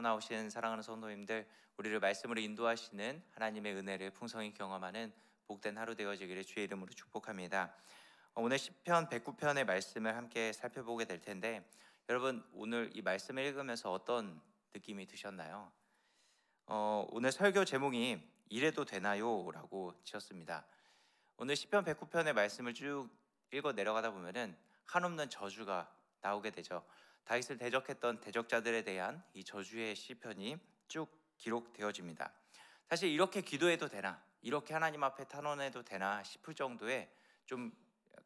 나오신 사랑하는 성도님들, 우리를 말씀으로 인도하시는 하나님의 은혜를 풍성히 경험하는 복된 하루 되어지기를 주의 이름으로 축복합니다. 오늘 시편 109편의 말씀을 함께 살펴보게 될 텐데, 여러분 오늘 이 말씀을 읽으면서 어떤 느낌이 드셨나요? 오늘 설교 제목이 이래도 되나요? 라고 지었습니다. 오늘 시편 109편의 말씀을 쭉 읽어 내려가다 보면은 한없는 저주가 나오게 되죠. 다윗을 대적했던 대적자들에 대한 이 저주의 시편이 쭉 기록되어집니다. 사실 이렇게 기도해도 되나, 이렇게 하나님 앞에 탄원해도 되나 싶을 정도의 좀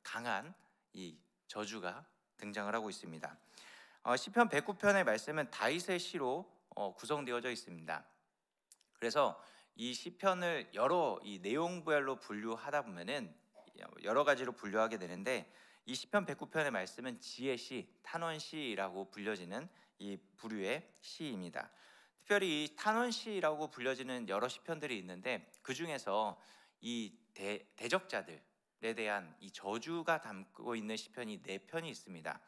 강한 이 저주가 등장을 하고 있습니다. 시편 109편의 말씀은 다윗의 시로 구성되어져 있습니다. 그래서 이 시편을 여러 이 내용별로 분류하다 보면은 여러 가지로 분류하게 되는데, 이 시편 109편의 말씀은 지혜 시, 탄원 시라고 불려지는 이 부류의 시입니다. 특별히 이 탄원 시라고 불려지는 여러 시편들이 있는데, 그 중에서 이 대적자들에 대한 이 저주가 담고 있는 시편이 4편이 있습니다.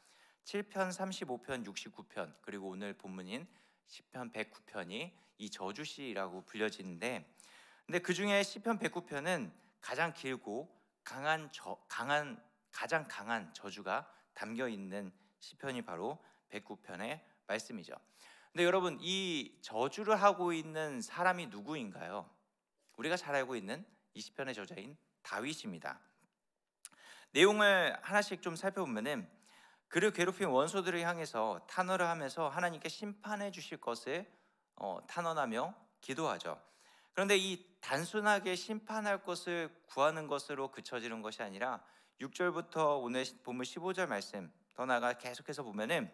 7편, 35편, 69편, 그리고 오늘 본문인 시편 109편이 이 저주시라고 불려지는데, 근데 그 중에 시편 109편은 가장 길고 가장 강한 저주가 담겨 있는 시편이 바로 109편의 말씀이죠. 근데 여러분, 이 저주를 하고 있는 사람이 누구인가요? 우리가 잘 알고 있는 이 시편의 저자인 다윗입니다. 내용을 하나씩 좀 살펴보면은, 그를 괴롭힌 원수들을 향해서 탄원을 하면서 하나님께 심판해 주실 것을 탄원하며 기도하죠. 그런데 이 단순하게 심판할 것을 구하는 것으로 그쳐지는 것이 아니라 6절부터 오늘 본문 15절 말씀 더 나아가 계속해서 보면은,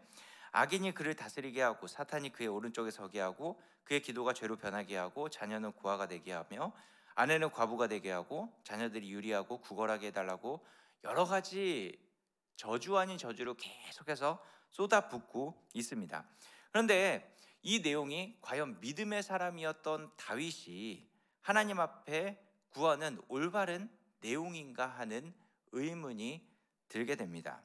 악인이 그를 다스리게 하고 사탄이 그의 오른쪽에 서게 하고 그의 기도가 죄로 변하게 하고 자녀는 고아가 되게 하며 아내는 과부가 되게 하고 자녀들이 유리하고 구걸하게 해달라고 여러 가지 저주 아닌 저주로 계속해서 쏟아붓고 있습니다. 그런데 이 내용이 과연 믿음의 사람이었던 다윗이 하나님 앞에 구하는 올바른 내용인가 하는 의문이 들게 됩니다.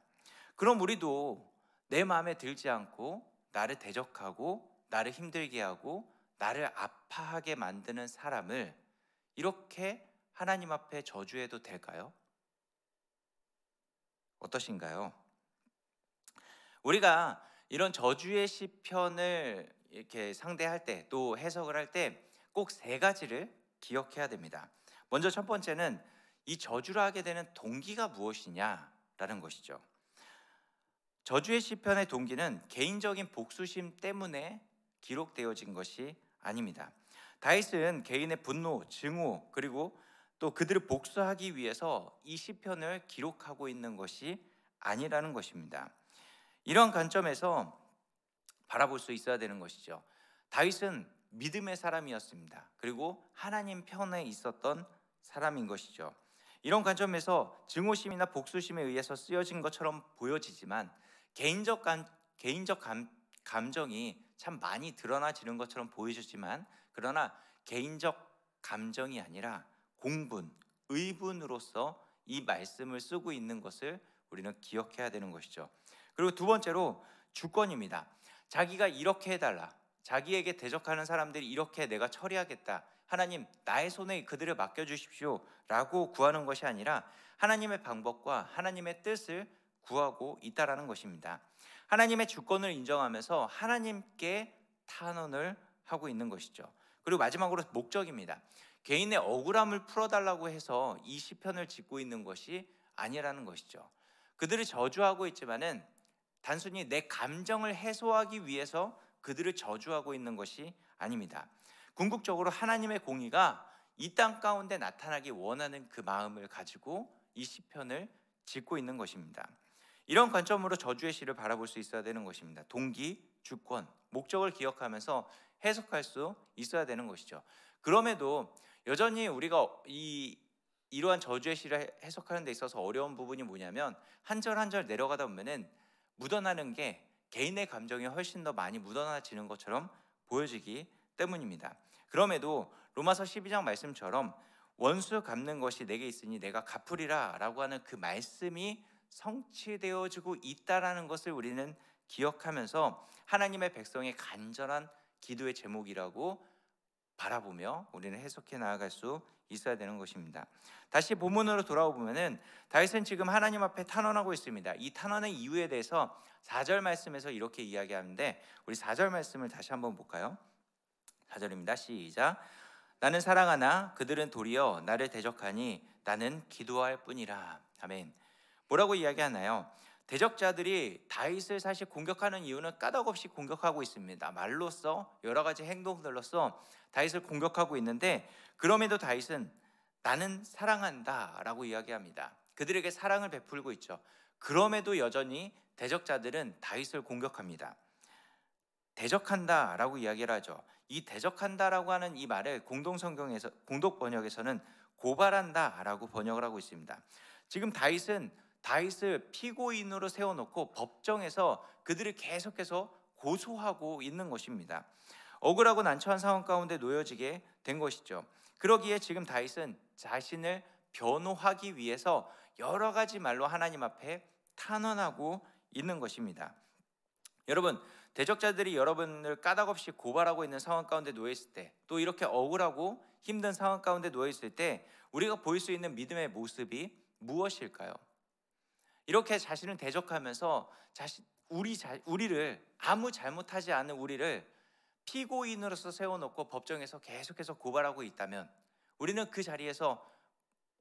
그럼 우리도 내 마음에 들지 않고 나를 대적하고 나를 힘들게 하고 나를 아파하게 만드는 사람을 이렇게 하나님 앞에 저주해도 될까요? 어떠신가요? 우리가 이런 저주의 시편을 이렇게 상대할 때, 또 해석을 할 때 꼭 3가지를 기억해야 됩니다. 먼저 첫 번째는 이 저주를 하게 되는 동기가 무엇이냐라는 것이죠. 저주의 시편의 동기는 개인적인 복수심 때문에 기록되어진 것이 아닙니다. 다윗은 개인의 분노, 증오, 그리고 또 그들을 복수하기 위해서 이 시편을 기록하고 있는 것이 아니라는 것입니다. 이런 관점에서 바라볼 수 있어야 되는 것이죠. 다윗은 믿음의 사람이었습니다. 그리고 하나님 편에 있었던 사람인 것이죠. 이런 관점에서 증오심이나 복수심에 의해서 쓰여진 것처럼 보여지지만 개인적 감정이 참 많이 드러나지는 것처럼 보여지지만, 그러나 개인적 감정이 아니라 공분, 의분으로서 이 말씀을 쓰고 있는 것을 우리는 기억해야 되는 것이죠. 그리고 두 번째로 주권입니다. 자기가 이렇게 해달라, 자기에게 대적하는 사람들이 이렇게 내가 처리하겠다, 하나님 나의 손에 그들을 맡겨주십시오 라고 구하는 것이 아니라 하나님의 방법과 하나님의 뜻을 구하고 있다라는 것입니다. 하나님의 주권을 인정하면서 하나님께 탄원을 하고 있는 것이죠. 그리고 마지막으로 목적입니다. 개인의 억울함을 풀어달라고 해서 이 시편을 짓고 있는 것이 아니라는 것이죠. 그들을 저주하고 있지만은 단순히 내 감정을 해소하기 위해서 그들을 저주하고 있는 것이 아닙니다. 궁극적으로 하나님의 공의가 이 땅 가운데 나타나기 원하는 그 마음을 가지고 이 시편을 짓고 있는 것입니다. 이런 관점으로 저주의 시를 바라볼 수 있어야 되는 것입니다. 동기, 주권, 목적을 기억하면서 해석할 수 있어야 되는 것이죠. 그럼에도 여전히 우리가 이러한 저주의 시를 해석하는 데 있어서 어려운 부분이 뭐냐면, 한 절 한 절 내려가다 보면은 묻어나는 게 개인의 감정이 훨씬 더 많이 묻어나지는 것처럼 보여지기 때문입니다. 그럼에도 로마서 12장 말씀처럼 원수 갚는 것이 내게 있으니 내가 갚으리라 라고 하는 그 말씀이 성취되어지고 있다라는 것을 우리는 기억하면서 하나님의 백성의 간절한 기도의 제목이라고 바라보며 우리는 해석해 나아갈 수 있어야 되는 것입니다. 다시 본문으로 돌아오면은 다윗은 지금 하나님 앞에 탄원하고 있습니다. 이 탄원의 이유에 대해서 4절 말씀에서 이렇게 이야기하는데, 우리 4절 말씀을 다시 한번 볼까요? 4절입니다. 시작. 나는 사랑하나 그들은 도리어 나를 대적하니 나는 기도할 뿐이라. 아멘. 뭐라고 이야기하나요? 대적자들이 다윗을 사실 공격하는 이유는 까닭없이 공격하고 있습니다. 말로써 여러 가지 행동들로서 다윗을 공격하고 있는데, 그럼에도 다윗은 나는 사랑한다 라고 이야기합니다. 그들에게 사랑을 베풀고 있죠. 그럼에도 여전히 대적자들은 다윗을 공격합니다. 대적한다 라고 이야기를 하죠. 이 대적한다 라고 하는 이 말을 공동성경에서, 공독 번역에서는 고발한다 라고 번역을 하고 있습니다. 지금 다윗은 다윗을 피고인으로 세워놓고 법정에서 그들을 계속해서 고소하고 있는 것입니다. 억울하고 난처한 상황 가운데 놓여지게 된 것이죠. 그러기에 지금 다윗은 자신을 변호하기 위해서 여러 가지 말로 하나님 앞에 탄원하고 있는 것입니다. 여러분, 대적자들이 여러분을 까닭없이 고발하고 있는 상황 가운데 놓여 있을 때, 또 이렇게 억울하고 힘든 상황 가운데 놓여 있을 때 우리가 보일 수 있는 믿음의 모습이 무엇일까요? 이렇게 자신을 대적하면서 우리를, 아무 잘못하지 않은 우리를 피고인으로서 세워놓고 법정에서 계속해서 고발하고 있다면 우리는 그 자리에서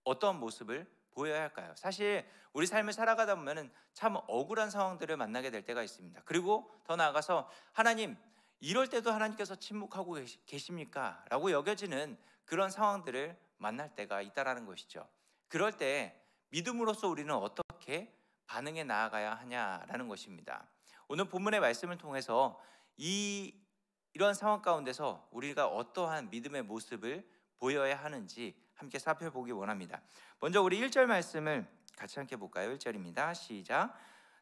어떤 모습을 보여야 할까요? 사실 우리 삶을 살아가다 보면 참 억울한 상황들을 만나게 될 때가 있습니다. 그리고 더 나아가서 하나님, 이럴 때도 하나님께서 침묵하고 계십니까? 라고 여겨지는 그런 상황들을 만날 때가 있다라는 것이죠. 그럴 때 믿음으로써 우리는 어떻게 반응해 나아가야 하냐라는 것입니다. 오늘 본문의 말씀을 통해서 이런 상황 가운데서 우리가 어떠한 믿음의 모습을 보여야 하는지 함께 살펴보기 원합니다. 먼저 우리 1절 말씀을 같이 함께 볼까요? 1절입니다. 시작.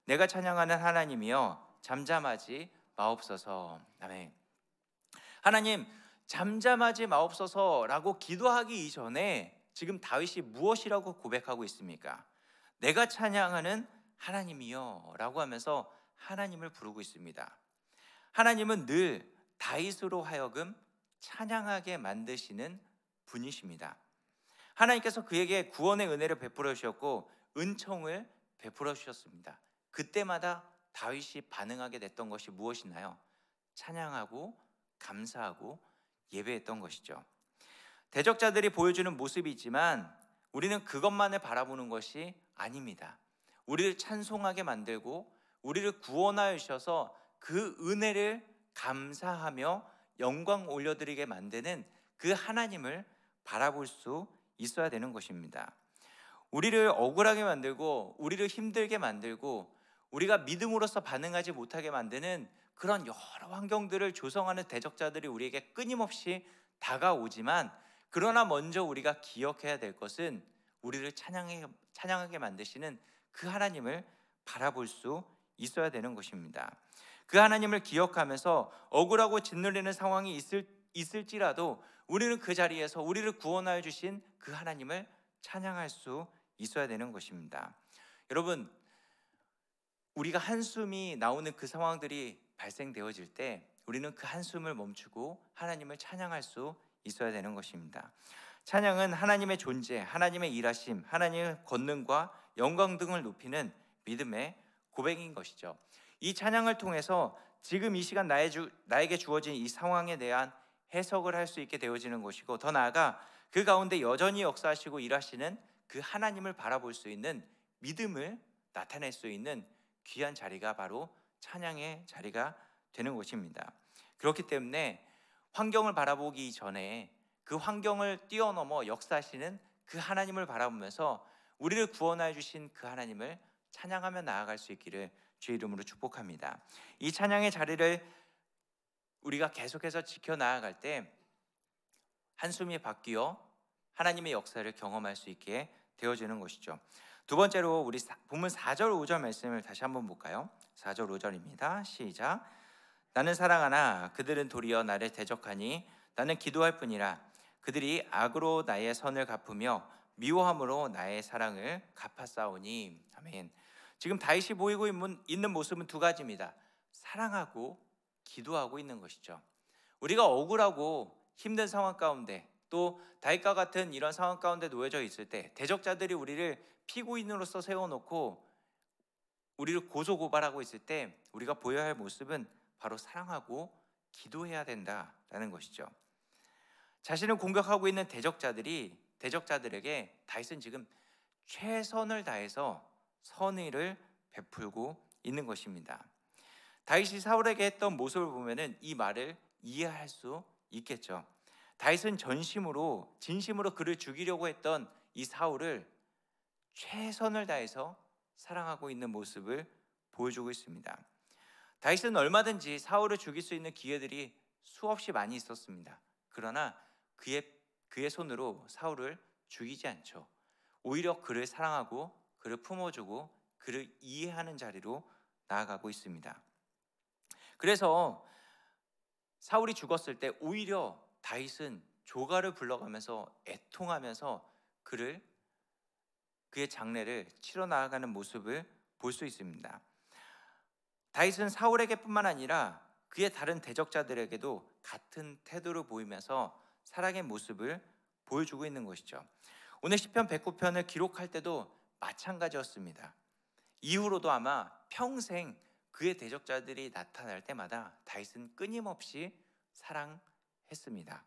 내가 찬양하는 하나님이여 잠잠하지 마옵소서. 아멘. 하나님, 잠잠하지 마옵소서라고 기도하기 이전에 지금 다윗이 무엇이라고 고백하고 있습니까? 내가 찬양하는 하나님이여 라고 하면서 하나님을 부르고 있습니다. 하나님은 늘 다윗으로 하여금 찬양하게 만드시는 분이십니다. 하나님께서 그에게 구원의 은혜를 베풀어 주셨고 은총을 베풀어 주셨습니다. 그때마다 다윗이 반응하게 됐던 것이 무엇이나요? 찬양하고 감사하고 예배했던 것이죠. 대적자들이 보여주는 모습이 있지만 우리는 그것만을 바라보는 것이 아닙니다. 우리를 찬송하게 만들고 우리를 구원하여 주셔서 그 은혜를 감사하며 영광 올려드리게 만드는 그 하나님을 바라볼 수 있어야 되는 것입니다. 우리를 억울하게 만들고 우리를 힘들게 만들고 우리가 믿음으로써 반응하지 못하게 만드는 그런 여러 환경들을 조성하는 대적자들이 우리에게 끊임없이 다가오지만, 그러나 먼저 우리가 기억해야 될 것은 우리를 찬양하게 만드시는 그 하나님을 바라볼 수 있어야 되는 것입니다. 그 하나님을 기억하면서 억울하고 짓눌리는 상황이 있을지라도 우리는 그 자리에서 우리를 구원하여 주신 그 하나님을 찬양할 수 있어야 되는 것입니다. 여러분, 우리가 한숨이 나오는 그 상황들이 발생되어질 때 우리는 그 한숨을 멈추고 하나님을 찬양할 수 있어야 되는 것입니다. 찬양은 하나님의 존재, 하나님의 일하심, 하나님의 권능과 영광 등을 높이는 믿음의 고백인 것이죠. 이 찬양을 통해서 지금 이 시간 나에게 주어진 이 상황에 대한 해석을 할 수 있게 되어지는 것이고, 더 나아가 그 가운데 여전히 역사하시고 일하시는 그 하나님을 바라볼 수 있는 믿음을 나타낼 수 있는 귀한 자리가 바로 찬양의 자리가 되는 것입니다. 그렇기 때문에 환경을 바라보기 전에 그 환경을 뛰어넘어 역사하시는 그 하나님을 바라보면서 우리를 구원하여 주신 그 하나님을 찬양하며 나아갈 수 있기를 주의 이름으로 축복합니다. 이 찬양의 자리를 우리가 계속해서 지켜나아갈 때 한숨이 바뀌어 하나님의 역사를 경험할 수 있게 되어지는 것이죠. 두 번째로 우리 본문 4절 5절 말씀을 다시 한번 볼까요? 4절 5절입니다. 시작. 나는 사랑하나 그들은 도리어 나를 대적하니 나는 기도할 뿐이라. 그들이 악으로 나의 선을 갚으며 미워함으로 나의 사랑을 갚았사오니. 아멘. 지금 다윗이 보이고 있는 모습은 두 가지입니다. 사랑하고 기도하고 있는 것이죠. 우리가 억울하고 힘든 상황 가운데, 또 다윗과 같은 이런 상황 가운데 놓여져 있을 때 대적자들이 우리를 피고인으로서 세워놓고 우리를 고소고발하고 있을 때 우리가 보여야 할 모습은 바로 사랑하고 기도해야 된다라는 것이죠. 자신을 공격하고 있는 대적자들에게 다윗은 지금 최선을 다해서 선의를 베풀고 있는 것입니다. 다윗이 사울에게 했던 모습을 보면은 이 말을 이해할 수 있겠죠. 다윗은 진심으로 그를 죽이려고 했던 이 사울을 최선을 다해서 사랑하고 있는 모습을 보여주고 있습니다. 다윗은 얼마든지 사울을 죽일 수 있는 기회들이 수없이 많이 있었습니다. 그러나 그의 손으로 사울을 죽이지 않죠. 오히려 그를 사랑하고 그를 품어주고 그를 이해하는 자리로 나아가고 있습니다. 그래서 사울이 죽었을 때 오히려 다윗은 조가를 불러가면서 애통하면서 그의 장례를 치러 나아가는 모습을 볼 수 있습니다. 다윗은 사울에게뿐만 아니라 그의 다른 대적자들에게도 같은 태도를 보이면서 사랑의 모습을 보여주고 있는 것이죠. 오늘 시편 109편을 기록할 때도 마찬가지였습니다. 이후로도 아마 평생 그의 대적자들이 나타날 때마다 다윗은 끊임없이 사랑했습니다.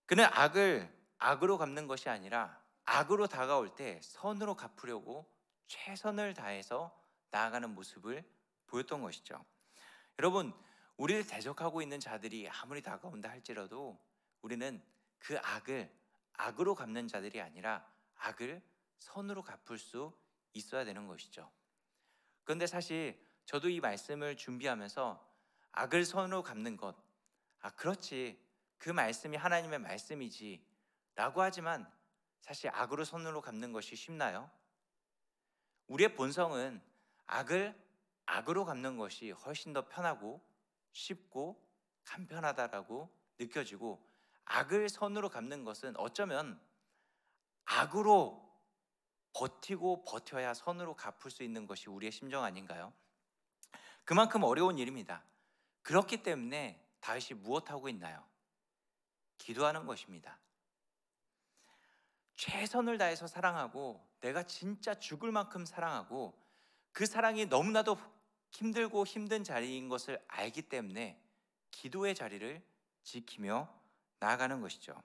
그는 악을 악으로 갚는 것이 아니라 악으로 다가올 때 선으로 갚으려고 최선을 다해서 나아가는 모습을 보였던 것이죠. 여러분, 우리를 대적하고 있는 자들이 아무리 다가온다 할지라도 우리는 그 악을 악으로 갚는 자들이 아니라 악을 선으로 갚을 수 있어야 되는 것이죠. 그런데 사실 저도 이 말씀을 준비하면서 악을 선으로 갚는 것, 그렇지, 그 말씀이 하나님의 말씀이지 라고 하지만 사실 악으로 선으로 갚는 것이 쉽나요? 우리의 본성은 악을 악으로 갚는 것이 훨씬 더 편하고 쉽고 간편하다라고 느껴지고, 악을 선으로 갚는 것은 어쩌면 악으로 버티고 버텨야 선으로 갚을 수 있는 것이 우리의 심정 아닌가요? 그만큼 어려운 일입니다. 그렇기 때문에 다윗이 무엇하고 있나요? 기도하는 것입니다. 최선을 다해서 사랑하고 내가 진짜 죽을 만큼 사랑하고 그 사랑이 너무나도 힘들고 힘든 자리인 것을 알기 때문에 기도의 자리를 지키며 나아가는 것이죠.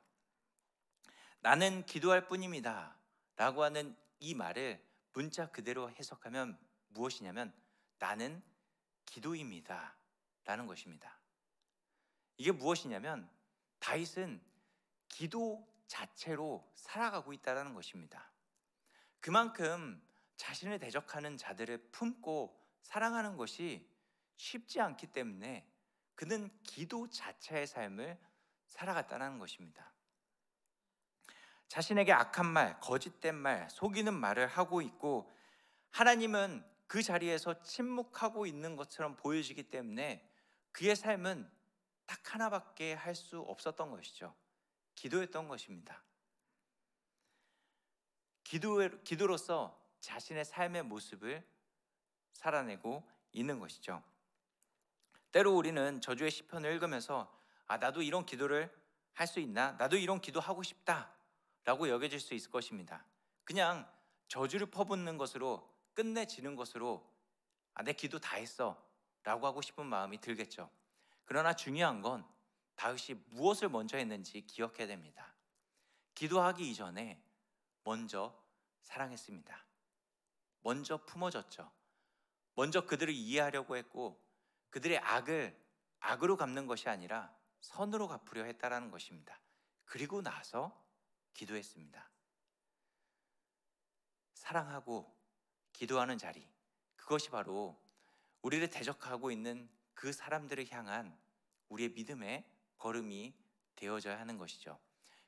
나는 기도할 뿐입니다 라고 하는 이 말을 문자 그대로 해석하면 무엇이냐면 나는 기도입니다 라는 것입니다. 이게 무엇이냐면 다윗은 기도 자체로 살아가고 있다는 것입니다. 그만큼 자신을 대적하는 자들을 품고 사랑하는 것이 쉽지 않기 때문에 그는 기도 자체의 삶을 살아갔다는 것입니다. 자신에게 악한 말, 거짓된 말, 속이는 말을 하고 있고 하나님은 그 자리에서 침묵하고 있는 것처럼 보여지기 때문에 그의 삶은 딱 하나밖에 할 수 없었던 것이죠. 기도였던 것입니다. 기도로서 자신의 삶의 모습을 살아내고 있는 것이죠. 때로 우리는 저주의 시편을 읽으면서 나도 이런 기도를 할 수 있나? 나도 이런 기도하고 싶다 라고 여겨질 수 있을 것입니다. 그냥 저주를 퍼붓는 것으로 끝내지는 것으로 내 기도 다 했어 라고 하고 싶은 마음이 들겠죠. 그러나 중요한 건 다윗이 무엇을 먼저 했는지 기억해야 됩니다. 기도하기 이전에 먼저 사랑했습니다. 먼저 품어줬죠. 먼저 그들을 이해하려고 했고 그들의 악을 악으로 갚는 것이 아니라 선으로 갚으려 했다라는 것입니다. 그리고 나서 기도했습니다. 사랑하고 기도하는 자리, 그것이 바로 우리를 대적하고 있는 그 사람들을 향한 우리의 믿음의 걸음이 되어져야 하는 것이죠.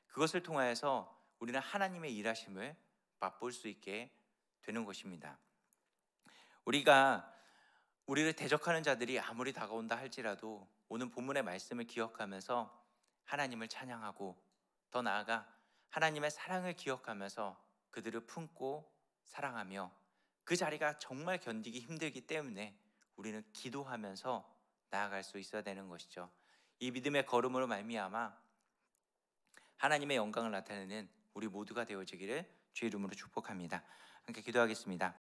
그것을 통하여서 우리는 하나님의 일하심을 맛볼 수 있게 되는 것입니다. 우리를 대적하는 자들이 아무리 다가온다 할지라도 오늘 본문의 말씀을 기억하면서 하나님을 찬양하고 더 나아가 하나님의 사랑을 기억하면서 그들을 품고 사랑하며 그 자리가 정말 견디기 힘들기 때문에 우리는 기도하면서 나아갈 수 있어야 되는 것이죠. 이 믿음의 걸음으로 말미암아 하나님의 영광을 나타내는 우리 모두가 되어지기를 주의 이름으로 축복합니다. 함께 기도하겠습니다.